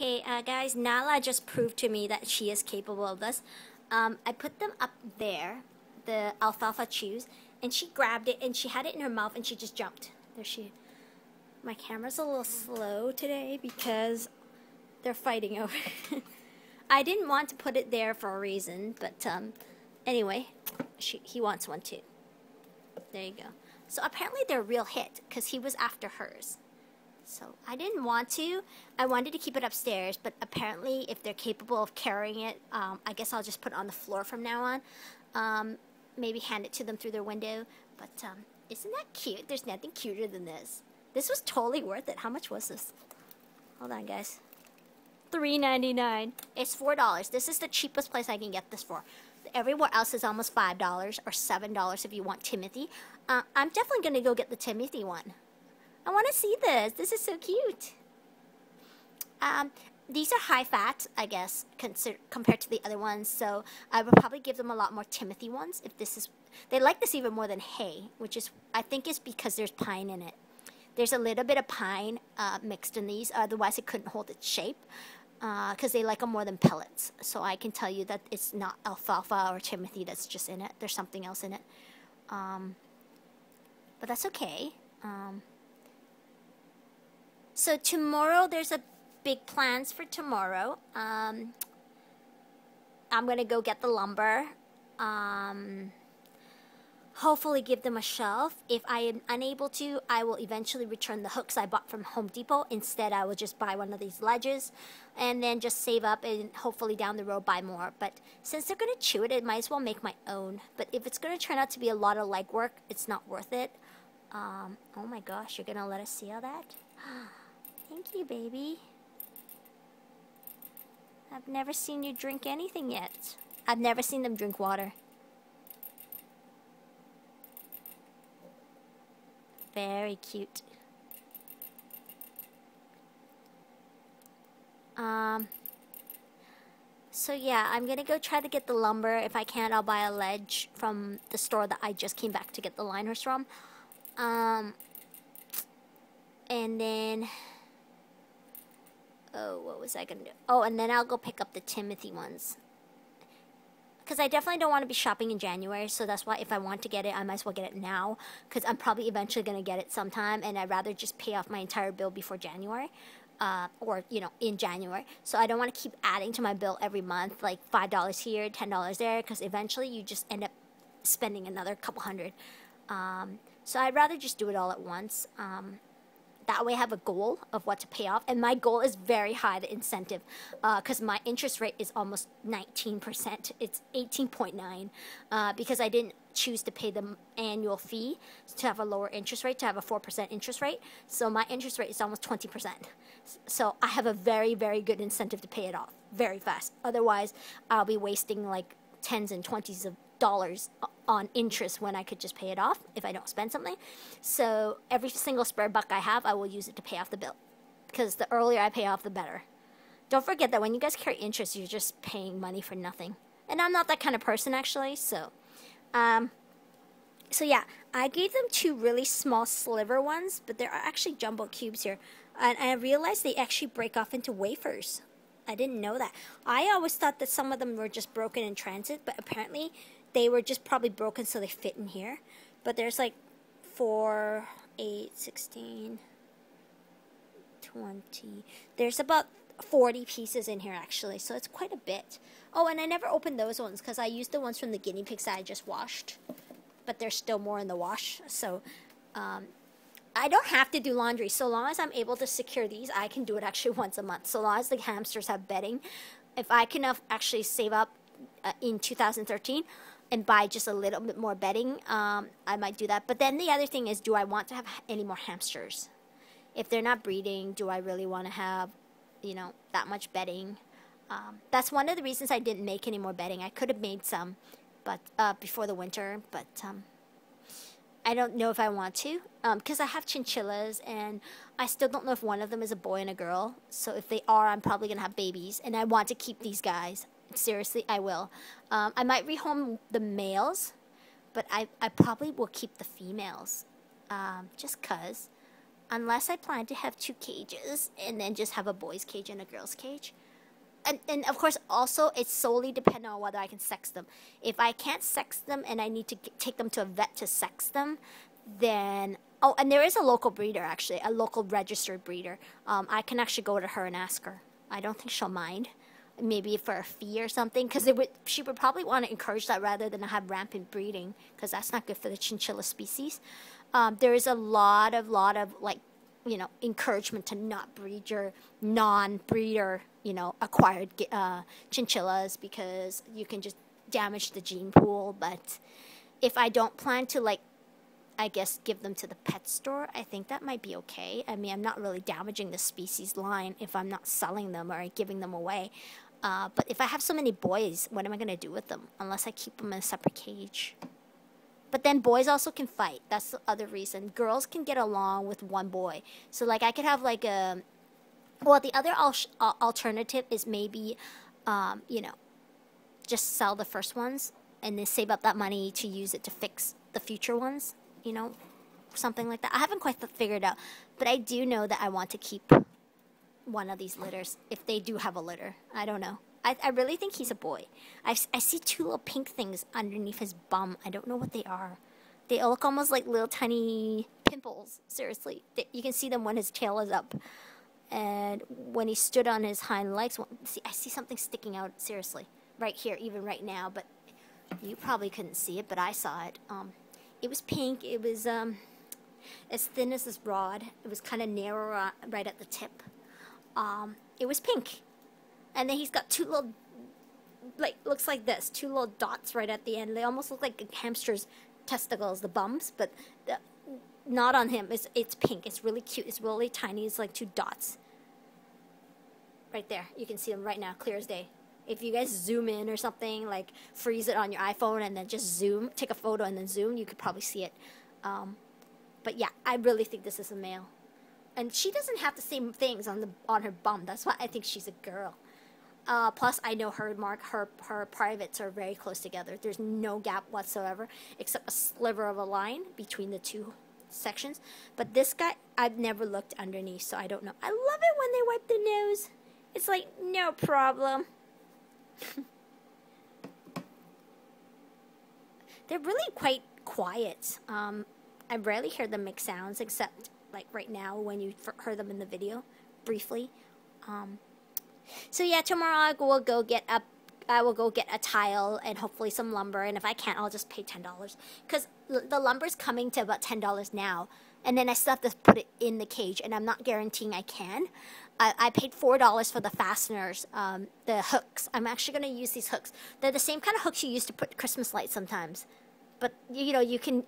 Okay, guys, Nala just proved to me that she is capable of this. I put them up there, the alfalfa chews, and she grabbed it and she had it in her mouth and she just jumped. There she. My camera's a little slow today because they're fighting over it. I didn't want to put it there for a reason, but anyway, he wants one too. There you go. So apparently they're a real hit because he was after hers. So I didn't want to. I wanted to keep it upstairs, but apparently if they're capable of carrying it, I guess I'll just put it on the floor from now on. Maybe hand it to them through their window. But isn't that cute? There's nothing cuter than this. This was totally worth it. How much was this? Hold on, guys. $3.99. It's $4. This is the cheapest place I can get this for. Everywhere else is almost $5 or $7 if you want Timothy. I'm definitely going to go get the Timothy one. I want to see this. This is so cute. These are high fat, I guess, compared to the other ones. So I would probably give them a lot more Timothy ones. If this is, they like this even more than hay, which is, I think, is because there's pine in it. There's a little bit of pine mixed in these. Otherwise, it couldn't hold its shape because they like them more than pellets. So I can tell you that it's not alfalfa or Timothy that's just in it. There's something else in it. But that's okay. So tomorrow, there's a big plans for tomorrow. I'm going to go get the lumber. Hopefully give them a shelf. If I am unable to, I will eventually return the hooks I bought from Home Depot. Instead, I will just buy one of these ledges and then just save up and hopefully down the road buy more. But since they're going to chew it, I might as well make my own. But if it's going to turn out to be a lot of legwork, it's not worth it. Oh my gosh, you're going to let us see all that? Thank you, baby. I've never seen you drink anything yet. I've never seen them drink water. Very cute. So yeah, I'm gonna go try to get the lumber. If I can't, I'll buy a ledge from the store that I just came back to get the liners from. And then, oh, what was I gonna do? Oh, and then I'll go pick up the Timothy ones. Because I definitely don't want to be shopping in January, so that's why if I want to get it, I might as well get it now. Because I'm probably eventually going to get it sometime, and I'd rather just pay off my entire bill before January. Or, you know, in January. So I don't want to keep adding to my bill every month, like $5 here, $10 there, because eventually you just end up spending another couple hundred. So I'd rather just do it all at once. That way I have a goal of what to pay off. And my goal is very high, the incentive, because my interest rate is almost 19%. It's 18.9 because I didn't choose to pay the annual fee to have a lower interest rate, to have a 4% interest rate. So my interest rate is almost 20%. So I have a very, very good incentive to pay it off very fast. Otherwise, I'll be wasting like tens and twenties of dollars on interest when I could just pay it off if I don't spend something. So every single spare buck I have, I will use it to pay off the bill, because the earlier I pay off, the better. Don't forget that when you guys carry interest, you're just paying money for nothing. And I'm not that kind of person, actually. So yeah, I gave them 2 really small sliver ones, but there are actually jumbo cubes here. And I realized they actually break off into wafers. I didn't know that. I always thought that some of them were just broken in transit, but apparently they were just probably broken so they fit in here. But there's like 4, 8, 16, 20. There's about 40 pieces in here actually, so it's quite a bit. Oh, and I never opened those ones because I used the ones from the guinea pigs that I just washed. But there's still more in the wash, so I don't have to do laundry. So long as I'm able to secure these, I can do it actually once a month. So long as the hamsters have bedding. If I can actually save up in 2013 and buy just a little bit more bedding, I might do that. But then the other thing is, do I want to have any more hamsters? If they're not breeding, do I really want to have, you know, that much bedding? That's one of the reasons I didn't make any more bedding. I could have made some, but before the winter, but I don't know if I want to, because I have chinchillas, and I still don't know if one of them is a boy and a girl. So if they are, I'm probably going to have babies, and I want to keep these guys. Seriously, I will. I might rehome the males, but I probably will keep the females, just 'cause. unless I plan to have 2 cages and then just have a boy's cage and a girl's cage. And of course, also, it's solely dependent on whether I can sex them. If I can't sex them and I need to take them to a vet to sex them, then... Oh, and there is a local breeder, actually, a local registered breeder. I can actually go to her and ask her. I don't think she'll mind. Maybe for a fee or something, because she would probably want to encourage that rather than have rampant breeding, because that's not good for the chinchilla species. There is a lot of like, you know, encouragement to not breed your non-breeder, you know, acquired chinchillas, because you can just damage the gene pool. But if I don't plan to, like, I guess give them to the pet store, I think that might be okay. I mean, I'm not really damaging the species line if I'm not selling them or giving them away. But if I have so many boys, what am I going to do with them? Unless I keep them in a separate cage. But then boys also can fight. That's the other reason. Girls can get along with one boy. So, like, I could have, like, a... Well, the other alternative is maybe, you know, just sell the first ones and then save up that money to use it to fix the future ones. You know, something like that. I haven't quite figured out. But I do know that I want to keep one of these litters, if they do have a litter. I don't know. I really think he's a boy. I see 2 little pink things underneath his bum. I don't know what they are. They look almost like little tiny pimples. Seriously. You can see them when his tail is up. And when he stood on his hind legs, I see something sticking out, seriously. Right here, even right now. But you probably couldn't see it, but I saw it. It was pink. It was as thin as this rod. It was kind of narrow right at the tip. It was pink. And then he's got 2 little, like, looks like this, 2 little dots right at the end. They almost look like hamster's testicles, the bums, but not on him. It's pink. It's really cute. It's really tiny. It's like 2 dots. Right there. You can see them right now, clear as day. If you guys zoom in or something, like freeze it on your iPhone and then just zoom, take a photo and then zoom, you could probably see it. But yeah, I really think this is a male. And she doesn't have the same things on her bum. That's why I think she's a girl. Plus, I know her privates are very close together. There's no gap whatsoever, except a sliver of a line between the 2 sections. But this guy, I've never looked underneath, so I don't know. I love it when they wipe the nose. It's like, no problem. They're really quite quiet. I rarely hear them make sounds, except like right now when you heard them in the video, briefly. So yeah, tomorrow I will go get a tile and hopefully some lumber, and if I can't, I'll just pay $10, because the lumber's coming to about $10 now, and then I still have to put it in the cage, and I'm not guaranteeing I can. I paid $4 for the fasteners, the hooks. I'm actually going to use these hooks. They're the same kind of hooks you use to put Christmas lights sometimes. But, you know, you can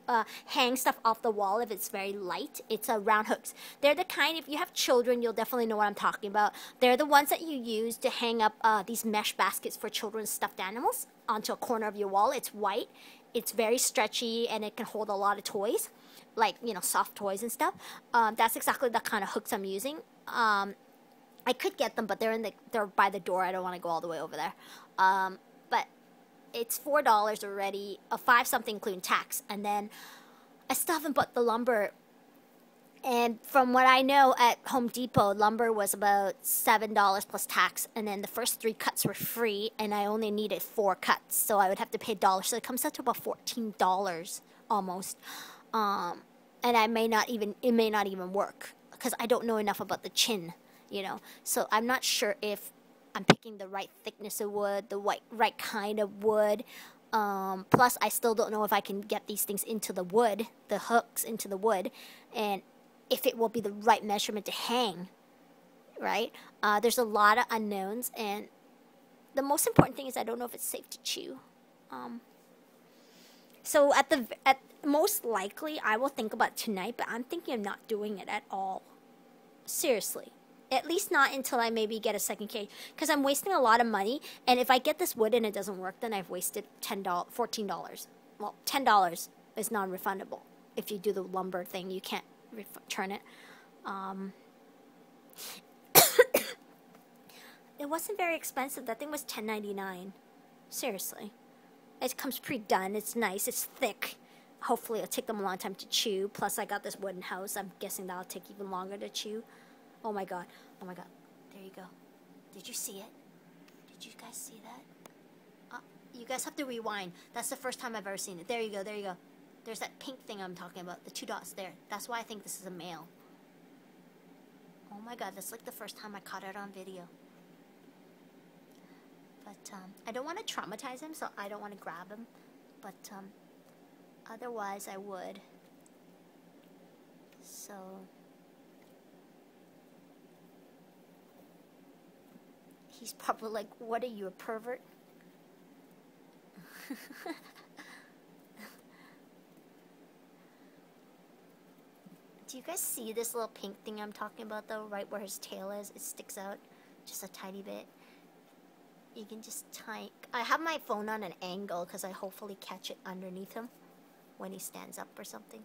hang stuff off the wall if it's very light. It's round hooks. They're the kind, if you have children, you'll definitely know what I'm talking about. They're the ones that you use to hang up these mesh baskets for children's stuffed animals onto a corner of your wall. It's white. It's very stretchy, and it can hold a lot of toys, like, you know, soft toys and stuff. That's exactly the kind of hooks I'm using. I could get them, but they're by the door. I don't want to go all the way over there. But it's $4 already, $5 something including tax, and then I still haven't bought the lumber. And from what I know, at Home Depot, lumber was about $7 plus tax, and then the first 3 cuts were free, and I only needed 4 cuts, so I would have to pay $1. So it comes out to about $14 almost. And it may not even work, because I don't know enough about the chin. You know, so I'm not sure if I'm picking the right thickness of wood, the right kind of wood. Plus, I still don't know if I can get these things into the wood, the hooks into the wood, and if it will be the right measurement to hang, right? There's a lot of unknowns, and the most important thing is I don't know if it's safe to chew. So at most likely, I will think about it tonight, but I'm thinking of not doing it at all. Seriously. At least not until I maybe get a second cage, because I'm wasting a lot of money, and if I get this wood and it doesn't work, then I've wasted $14. Well, $10 is non-refundable. If you do the lumber thing, you can't return it. It wasn't very expensive. That thing was $10.99. Seriously. It comes pre-done. It's nice. It's thick. hopefully it'll take them a long time to chew. Plus I got this wooden house. I'm guessing that'll take even longer to chew. Oh my god. Oh my god. There you go. Did you see it? Did you guys see that? You guys have to rewind. That's the first time I've ever seen it. There you go. There you go. There's that pink thing I'm talking about. The 2 dots there. That's why I think this is a male. Oh my god. That's like the first time I caught it on video. But I don't want to traumatize him, so I don't want to grab him. But otherwise I would. So he's probably like, what are you, a pervert? Do you guys see this little pink thing I'm talking about though? Right where his tail is, it sticks out just a tiny bit. You can just I have my phone on an angle because I hopefully catch it underneath him when he stands up or something.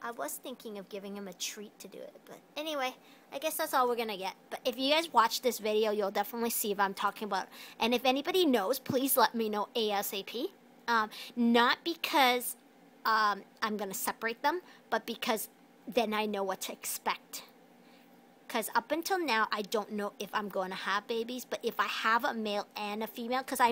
I was thinking of giving him a treat to do it, but anyway, I guess that's all we're gonna get. But if you guys watch this video, you'll definitely see if I'm talking about. And if anybody knows, please let me know ASAP. Not because I'm gonna separate them, but because then I know what to expect. Because up until now, I don't know if I'm going to have babies. But if I have a male and a female, because I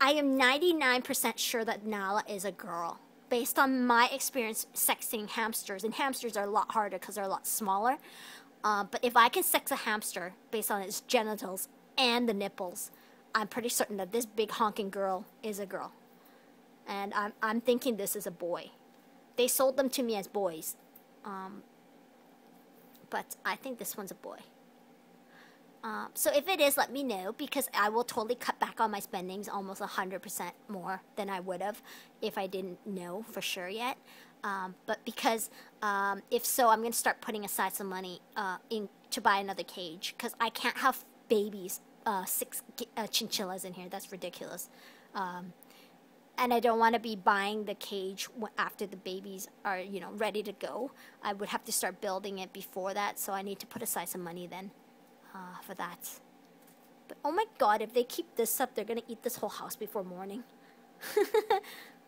am 99% sure that Nala is a girl, based on my experience sexing hamsters. And hamsters are a lot harder because they're a lot smaller. But if I can sex a hamster based on its genitals and the nipples, I'm pretty certain that this big honking girl is a girl. And I'm thinking this is a boy. They sold them to me as boys. But I think this one's a boy. So if it is, let me know, because I will totally cut back on my spendings almost 100% more than I would have if I didn't know for sure yet. But because if so, I'm going to start putting aside some money to buy another cage, because I can't have babies, 6 chinchillas in here. That's ridiculous. And I don't want to be buying the cage after the babies are, you know, ready to go. I would have to start building it before that, so I need to put aside some money then for that. But oh my god, if they keep this up, they're going to eat this whole house before morning.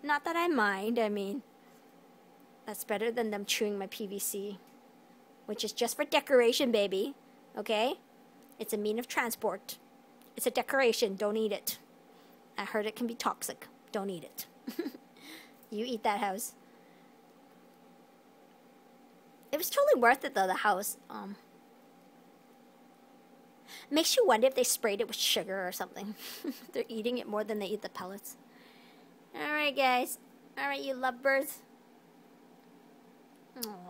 Not that I mind, I mean, that's better than them chewing my PVC, which is just for decoration, baby, okay? It's a mean of transport. It's a decoration, don't eat it. I heard it can be toxic. Don't eat it. You eat that house. It was totally worth it though, the house. Makes you wonder if they sprayed it with sugar or something. They're eating it more than they eat the pellets. Alright guys. Alright, you lovebirds. Aww.